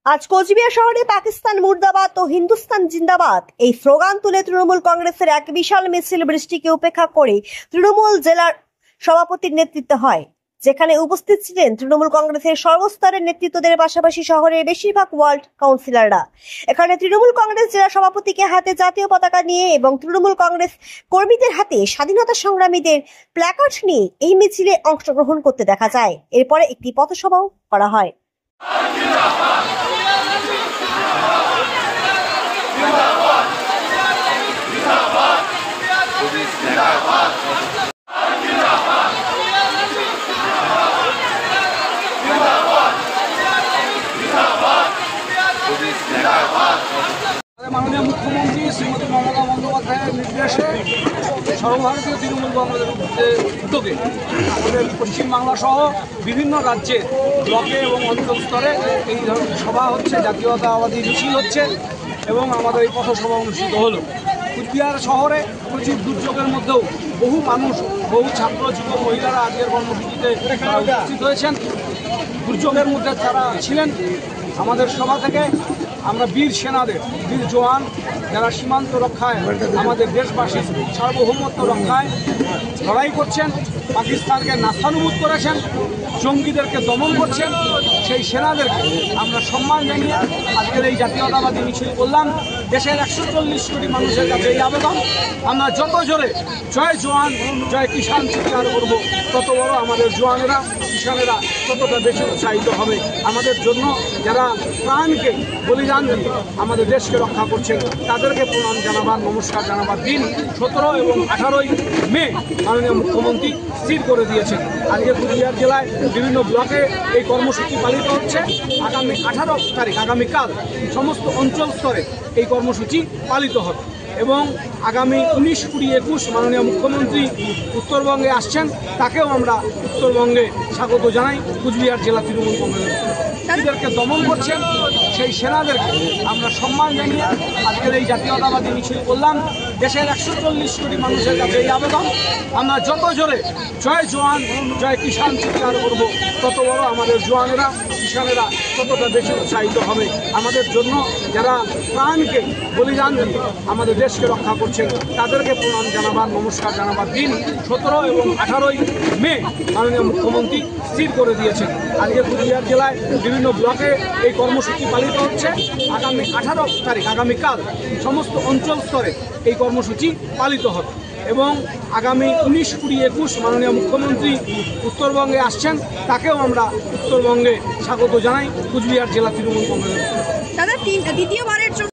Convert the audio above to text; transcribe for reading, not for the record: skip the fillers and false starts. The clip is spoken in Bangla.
আজ কোচবিহার শহরে পাকিস্তান মুর্দাবাদ ও হিন্দুস্তান জিন্দাবাদ এই স্লোগান তুলে তৃণমূল কংগ্রেসের এক বিশাল মিছিল বৃষ্টিকে উপেক্ষা করে তৃণমূল জেলার সভাপতির নেতৃত্বে হয়, যেখানে উপস্থিত ছিলেন তৃণমূল কংগ্রেসের সর্বস্তরের নেতৃত্বদের পাশাপাশি শহরের বেশিরভাগ ওয়ার্ড কাউন্সিলররা। এখানে তৃণমূল কংগ্রেস জেলা সভাপতিকে হাতে জাতীয় পতাকা নিয়ে এবং তৃণমূল কংগ্রেস কর্মীদের হাতে স্বাধীনতা সংগ্রামীদের প্ল্যাকার্ড নিয়ে এই মিছিলে অংশগ্রহণ করতে দেখা যায়। এরপরে একটি পথসভাও করা হয়। মাননীয় মুখ্যমন্ত্রী শ্রীমতী মমতা বন্দ্যোপাধ্যায়ের নির্দেশে সর্বভারতীয় তৃণমূল কংগ্রেসের উদ্যোগে আমাদের পশ্চিমবাংলা সহ বিভিন্ন রাজ্যে ব্লকে এবং অঞ্চল স্তরে এই ধরনের সভা হচ্ছে, জাতীয়তাবাদী মিছিল হচ্ছে এবং আমাদের এই পথসভা অনুষ্ঠিত হলো। কুচবিহার শহরে প্রচুর দুর্যোগের মধ্যেও বহু মানুষ, বহু ছাত্র যুব মহিলারা আজকের কর্মসূচিতে উপস্থিত হয়েছেন। দুর্যোগের মধ্যে তারা ছিলেন। আমাদের সভা থেকে আমরা বীর সেনাদের, বীর জওয়ান যারা সীমান্ত রক্ষায়, আমাদের দেশবাসীর সার্বভৌমত্ব রক্ষায় লড়াই করছেন, পাকিস্তানকে নাস্তানুবুদ করেছেন, জঙ্গিদেরকে দমন করছেন, সেই সেনাদেরকে আমরা সম্মান জানিয়ে আজকের এই জাতীয়তাবাদী মিছিল করলাম। দেশের 140 কোটি মানুষের কাছে এই আবেদন, আমরা যত জোরে জয় জওয়ান জয় কিষাণ চিৎকার করব, তত বড় আমাদের জওয়ানেরা কিষানেরা ততটা বেশি উৎসাহিত হবে। আমাদের জন্য যারা প্রাণকে বলিদান দিয়ে আমাদের দেশকে রক্ষা করছেন তাদেরকে প্রণাম জানাবার, নমস্কার জানাবার দিন 17 এবং 18ই মে মাননীয় মুখ্যমন্ত্রী স্থির করে দিয়েছেন। আজকে কুচবিহার জেলায় বিভিন্ন ব্লকে এই কর্মসূচি পালিত হচ্ছে। আগামী 18 তারিখ আগামীকাল সমস্ত অঞ্চল স্তরে এই কর্মসূচি পালিত হবে এবং আগামী 19, 20, 21 মাননীয় মুখ্যমন্ত্রী উত্তরবঙ্গে আসছেন, তাকেও আমরা উত্তরবঙ্গে স্বাগত জানাই। কুচবিহার জেলা তৃণমূল কংগ্রেস তাদেরকে দমন করছেন, সেই সেনাদেরকে আমরা সম্মান জানিয়ে আজকের এই জাতীয়তাবাদী মিছিল করলাম। দেশের 140 কোটি মানুষের কাছে এই আবেদন, আমরা যত জোরে জয় জওয়ান জয় কিষাণ চিৎকার করব, তত বড় আমাদের জওয়ানেরা কিষানেরা ততটা বেশি উৎসাহিত হবে। আমাদের জন্য যারা প্রাণকে বলিদান দিয়ে আমাদের দেশকে রক্ষা করছেন তাদেরকে প্রণাম জানাবার, নমস্কার জানাবার দিন 17 এবং 18ই মে মাননীয় মুখ্যমন্ত্রী স্থির করে দিয়েছেন। আজকে কুচবিহার জেলায় বিভিন্ন ব্লকে এই কর্মসূচি পালিত হচ্ছে। আগামী 18 তারিখ আগামীকাল সমস্ত অঞ্চল স্তরে এই কর্মসূচি পালিত হবে এবং আগামী 19, 20, 21 মাননীয় মুখ্যমন্ত্রী উত্তরবঙ্গে আসছেন, তাকেও আমরা উত্তরবঙ্গে স্বাগত জানাই। কুচবিহার জেলা তৃণমূল কংগ্রেস দ্বিতীয়বারের